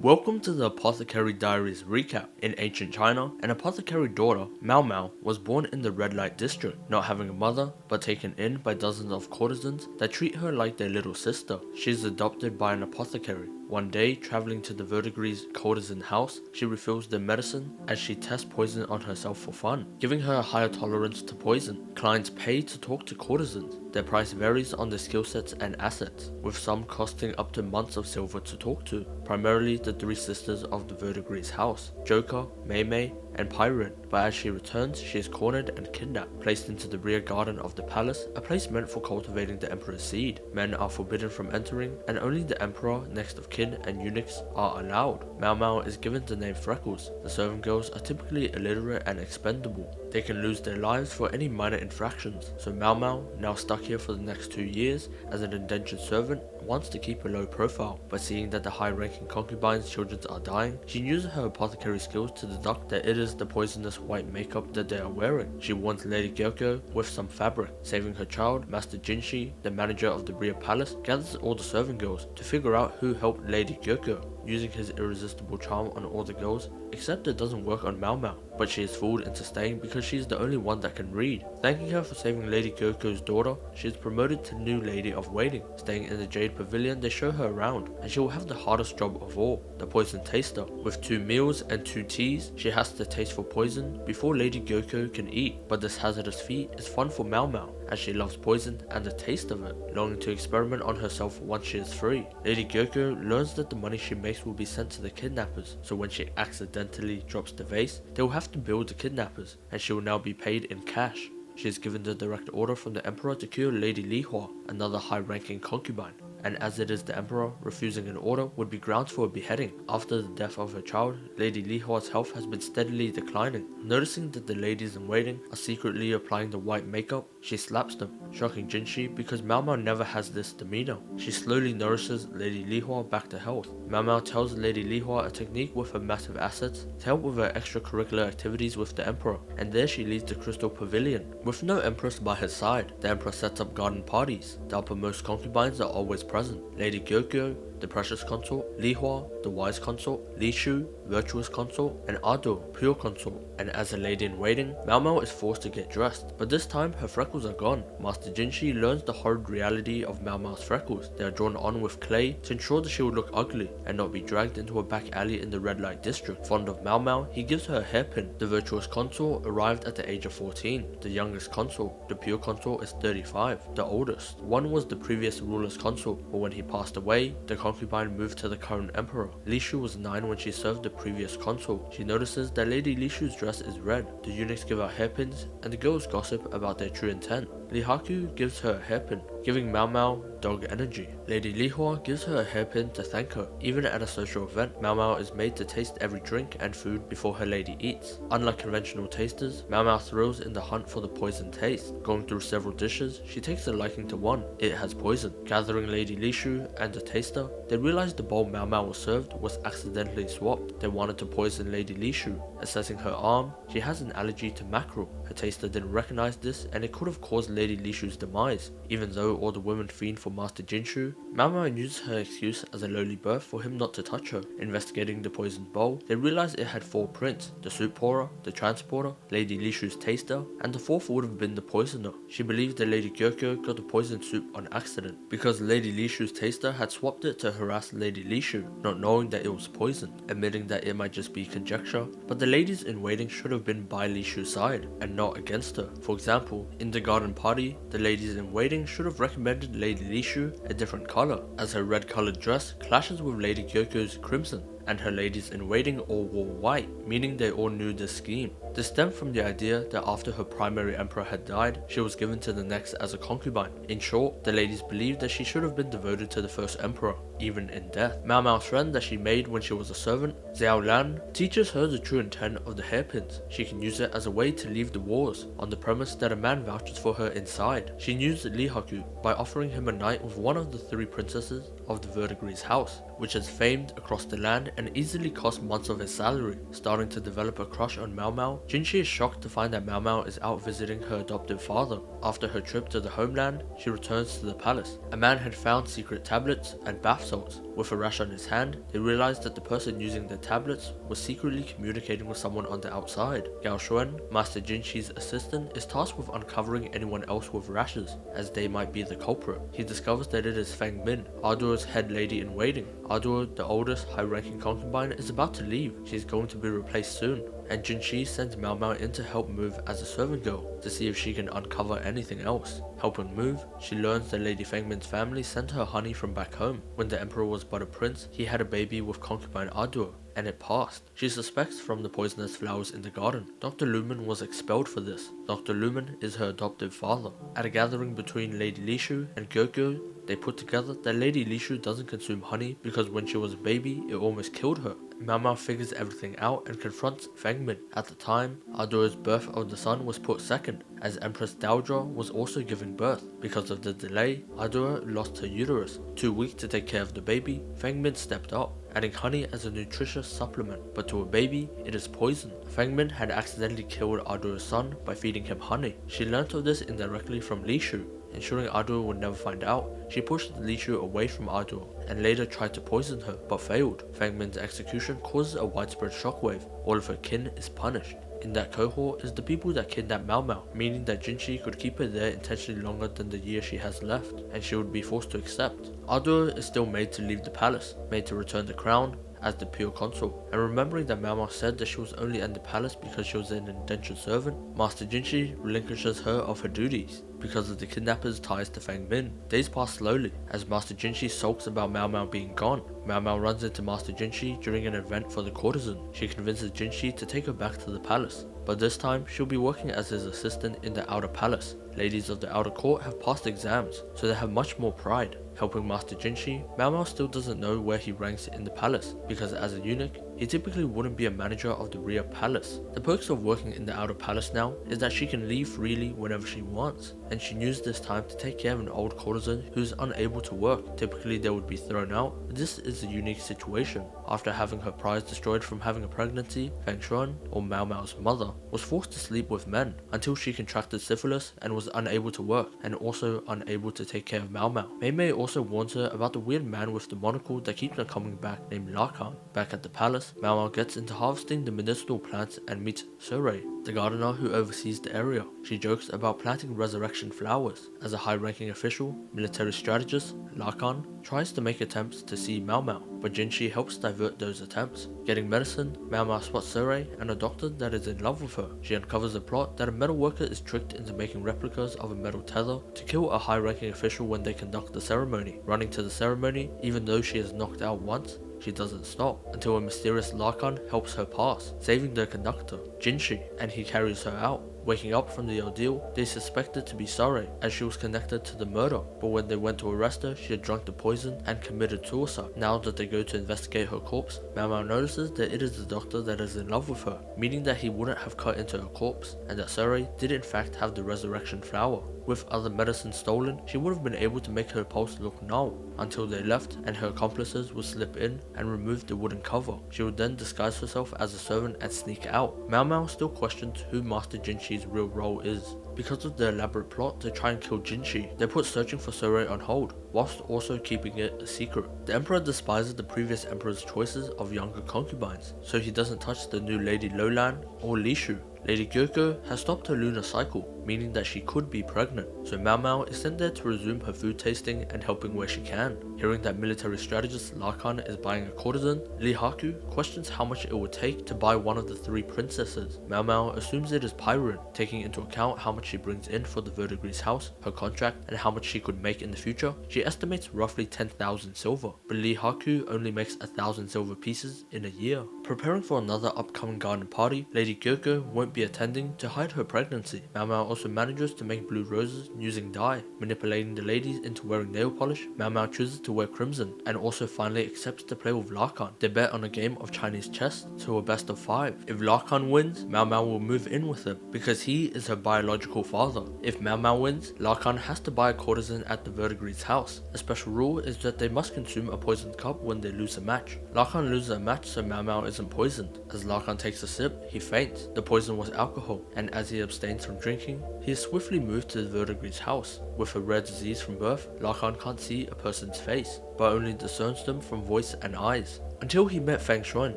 Welcome to the Apothecary Diaries recap. In ancient China, an apothecary daughter, Maomao, was born in the red light district, not having a mother, but taken in by dozens of courtesans that treat her like their little sister. She is adopted by an apothecary. One day, traveling to the verdigris' courtesan house, she refills their medicine as she tests poison on herself for fun, giving her a higher tolerance to poison. Clients pay to talk to courtesans. Their price varies on their skill sets and assets, with some costing up to months of silver to talk to, primarily the three sisters of the verdigris' house, Joker, Maomao, and Pyrin, but as she returns, she is cornered and kidnapped, placed into the rear garden of the palace, a place meant for cultivating the emperor's seed. Men are forbidden from entering, and only the emperor, next of kin, and eunuchs are allowed. Maomao is given the name Freckles. The servant girls are typically illiterate and expendable. They can lose their lives for any minor infractions, so Maomao, now stuck here for the next 2 years as an indentured servant, wants to keep a low profile, but seeing that the high-ranking concubine's children are dying, she uses her apothecary skills to deduct that it is the poisonous white makeup that they are wearing. She warns Lady Gyoko with some fabric. Saving her child, Master Jinshi, the manager of the rear palace, gathers all the servant girls to figure out who helped Lady Gyoko, using his irresistible charm on all the girls, except it doesn't work on Maomao, but she is fooled into staying because she is the only one that can read. Thanking her for saving Lady Gyoko's daughter, she is promoted to new Lady of Waiting. Staying in the Jade Pavilion, they show her around, and she will have the hardest job of all, the poison taster. With 2 meals and 2 teas, she has to taste for poison before Lady Gyoko can eat, but this hazardous feat is fun for Maomao, as she loves poison and the taste of it, longing to experiment on herself once she is free. Lady Gyoko learns that the money she makes will be sent to the kidnappers, so when she accidentally drops the vase, they will have to bill the kidnappers, and she will now be paid in cash. She is given the direct order from the emperor to cure Lady Lihua, another high-ranking concubine, and as it is the emperor, refusing an order would be grounds for a beheading. After the death of her child, Lady Lihua's health has been steadily declining. Noticing that the ladies in waiting are secretly applying the white makeup, she slaps them, shocking Jinshi because Maomao never has this demeanor. She slowly nourishes Lady Lihua back to health. Maomao tells Lady Lihua a technique with her massive assets to help with her extracurricular activities with the emperor, and there she leads the Crystal Pavilion. With no empress by her side, the emperor sets up garden parties. The uppermost concubines are always present. Lady Gyoko, the precious consort, Lihua, the wise consort, Lishu, virtuous consort, and Ado, pure consort. And as a lady in waiting, Maomao is forced to get dressed, but this time her freckles are gone. Master Jinshi learns the horrid reality of Maomao's freckles. They are drawn on with clay to ensure that she will look ugly and not be dragged into a back alley in the red light district. Fond of Maomao, he gives her a hairpin. The virtuous consort arrived at the age of 14. The youngest consort, the pure consort, is 35. The oldest. One was the previous ruler's consort, but when he passed away, the concubine moved to the current emperor. Lishu was 9 when she served the previous consort. She notices that Lady Lishu's dress is red. The eunuchs give out hairpins, and the girls gossip about their true intent. Lihaku gives her a hairpin, giving Maomao dog energy. Lady Lihua gives her a hairpin to thank her. Even at a social event, Maomao is made to taste every drink and food before her lady eats. Unlike conventional tasters, Maomao thrills in the hunt for the poison taste. Going through several dishes, she takes a liking to one. It has poison. Gathering Lady Lishu and the taster, they realize the bowl Maomao was served was accidentally swapped. They wanted to poison Lady Lishu. Assessing her arm, she has an allergy to mackerel. Her taster didn't recognize this, and it could have caused Lady Lishu's demise. Even though all the women fiend for Master Jinshu, Maomao uses her excuse as a lowly birth for him not to touch her. Investigating the poisoned bowl, they realize it had 4 prints: the soup pourer, the transporter, Lady Lishu's taster, and the 4th would have been the poisoner. She believes that Lady Gyoko got the poisoned soup on accident, because Lady Lishu's taster had swapped it to harass Lady Lishu, not knowing that it was poisoned, admitting that it might just be conjecture, but the ladies in waiting should have been by Lishu's side, and not against her. For example, in the garden party, the ladies in waiting should have recommended Lady Lishu a different color, as her red colored dress clashes with Lady Gyoko's crimson, and her ladies in waiting all wore white, meaning they all knew this scheme. This stemmed from the idea that after her primary emperor had died, she was given to the next as a concubine. In short, the ladies believed that she should have been devoted to the first emperor, even in death. Maomao's friend that she made when she was a servant, Xiao Lan, teaches her the true intent of the hairpins. She can use it as a way to leave the wars, on the premise that a man vouches for her inside. She used Lihaku by offering him a night with one of the 3 princesses of the verdigris' house, which is famed across the land and easily cost months of his salary. Starting to develop a crush on Maomao, Jinshi is shocked to find that Maomao is out visiting her adoptive father. After her trip to the homeland, she returns to the palace. A man had found secret tablets and bath salts, With a rash on his hand, they realized that the person using the tablets was secretly communicating with someone on the outside. Gao Xuan, Master Jinxi's assistant, is tasked with uncovering anyone else with rashes, as they might be the culprit. He discovers that it is Feng Min, Arduo's head lady in waiting. Arduo, the oldest, high-ranking concubine, is about to leave. She is going to be replaced soon, and Jinxi sends Maomao in to help move as a servant girl to see if she can uncover anything else. Helping move, she learns that Lady Fengmin's family sent her honey from back home. When the emperor was but a prince, he had a baby with concubine Arduo, and it passed. She suspects from the poisonous flowers in the garden. Dr. Lumen was expelled for this. Dr. Lumen is her adoptive father. At a gathering between Lady Lishu and Gyokyo, they put together that Lady Lishu doesn't consume honey because when she was a baby, it almost killed her. Maomao figures everything out and confronts Fengmin. At the time, Arduo's birth of the son was put second, as Empress Daojia was also giving birth. Because of the delay, Arduo lost her uterus. Too weak to take care of the baby, Fengmin stepped up, adding honey as a nutritious supplement, but to a baby, it is poison. Fengmin had accidentally killed Arduo's son by feeding him honey. She learnt of this indirectly from Lishu. Ensuring Arduo would never find out, she pushed Lishu away from Arduo and later tried to poison her, but failed. Fengmin's execution causes a widespread shockwave. All of her kin is punished. In that cohort is the people that kidnapped Maomao, meaning that Jinxi could keep her there intentionally longer than the year she has left, and she would be forced to accept. Arduo is still made to leave the palace, made to return the crown as the pure consul, and remembering that Maomao said that she was only in the palace because she was an indentured servant, Master Jinxi relinquishes her of her duties because of the kidnappers' ties to Feng Min. Days pass slowly as Master Jinxi sulks about Maomao being gone. Maomao runs into Master Jinxi during an event for the courtesan. She convinces Jinxi to take her back to the palace, but this time she'll be working as his assistant in the outer palace. Ladies of the outer court have passed exams, so they have much more pride. Helping Master Jinxi, Maomao still doesn't know where he ranks in the palace, because as a eunuch, he typically wouldn't be a manager of the rear palace. The perks of working in the outer palace now is that she can leave freely whenever she wants, and she used this time to take care of an old courtesan who is unable to work. Typically they would be thrown out, but this is a unique situation. After having her prize destroyed from having a pregnancy, Feng Shuan, or Maomao's mother, was forced to sleep with men until she contracted syphilis and was unable to work, and also unable to take care of Maomao. Mei Mei also warns her about the weird man with the monocle that keeps on coming back named Lakan. Back at the palace, Maomao gets into harvesting the medicinal plants and meets Surrey, the gardener who oversees the area. She jokes about planting resurrection flowers. As a high-ranking official, military strategist, Lakan tries to make attempts to see Maomao, but Jinxi helps divert those attempts. Getting medicine, Maomao spots Surrey and a doctor that is in love with her. She uncovers a plot that a metal worker is tricked into making replicas of a metal tether to kill a high-ranking official when they conduct the ceremony. Running to the ceremony, even though she is knocked out once, she doesn't stop until a mysterious Lakan helps her pass, saving the conductor, Jinxi, and he carries her out. Waking up from the ordeal, they suspected to be Surrey, as she was connected to the murder, but when they went to arrest her, she had drunk the poison and committed suicide. Now that they go to investigate her corpse, Maomao notices that it is the doctor that is in love with her, meaning that he wouldn't have cut into her corpse, and that Surrey did in fact have the resurrection flower. With other medicine stolen, she would have been able to make her pulse look null, until they left and her accomplices would slip in and remove the wooden cover. She would then disguise herself as a servant and sneak out. Maomao still questions who Master Jinxi's real role is. Because of the elaborate plot to try and kill Jinxi, they put searching for Surrey on hold, whilst also keeping it a secret. The emperor despises the previous emperor's choices of younger concubines, so he doesn't touch the new Lady Lolan or Lishu. Lady Gyoko has stopped her lunar cycle, meaning that she could be pregnant, so Maomao is sent there to resume her food tasting and helping where she can. Hearing that military strategist Lakan is buying a courtesan, Li Haku questions how much it would take to buy one of the 3 princesses. Maomao assumes it is Pyrene, taking into account how much she brings in for the Verdegree's house, her contract, and how much she could make in the future. She estimates roughly 10,000 silver, but Li Haku only makes 1,000 silver pieces in a year. Preparing for another upcoming garden party, Lady Gyoko won't be attending to hide her pregnancy. Maomao also manages to make blue roses using dye, manipulating the ladies into wearing nail polish. Maomao chooses to wear crimson, and also finally accepts to play with Lakan. They bet on a game of Chinese chess to a best of 5. If Lakan wins, Maomao will move in with him, because he is her biological biological father. If Maomao wins, Lakan has to buy a courtesan at the verdigrease's house. A special rule is that they must consume a poisoned cup when they lose a match. Lakan loses a match so Maomao isn't poisoned. As Lakan takes a sip, he faints. The poison was alcohol, and as he abstains from drinking, he is swiftly moved to the verdigrease's house. With a rare disease from birth, Lakan can't see a person's face, but only discerns them from voice and eyes. Until he met Feng Shuan,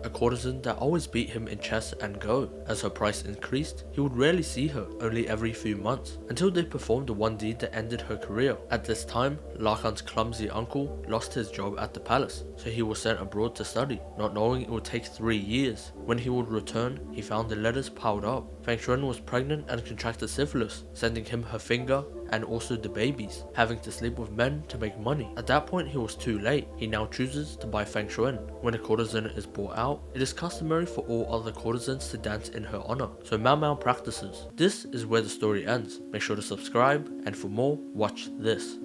a courtesan that always beat him in chess and go. As her price increased, he would rarely see her, only every few months, until they performed the one deed that ended her career. At this time, Lakan's clumsy uncle lost his job at the palace, so he was sent abroad to study, not knowing it would take 3 years. When he would return, he found the letters piled up. Feng Shuan was pregnant and contracted syphilis, sending him her finger and also the babies, having to sleep with men to make money. At that point he was too late. He now chooses to buy Feng Shuan. When a courtesan is bought out, it is customary for all other courtesans to dance in her honor, so Maomao practices. This is where the story ends. Make sure to subscribe, and for more, watch this.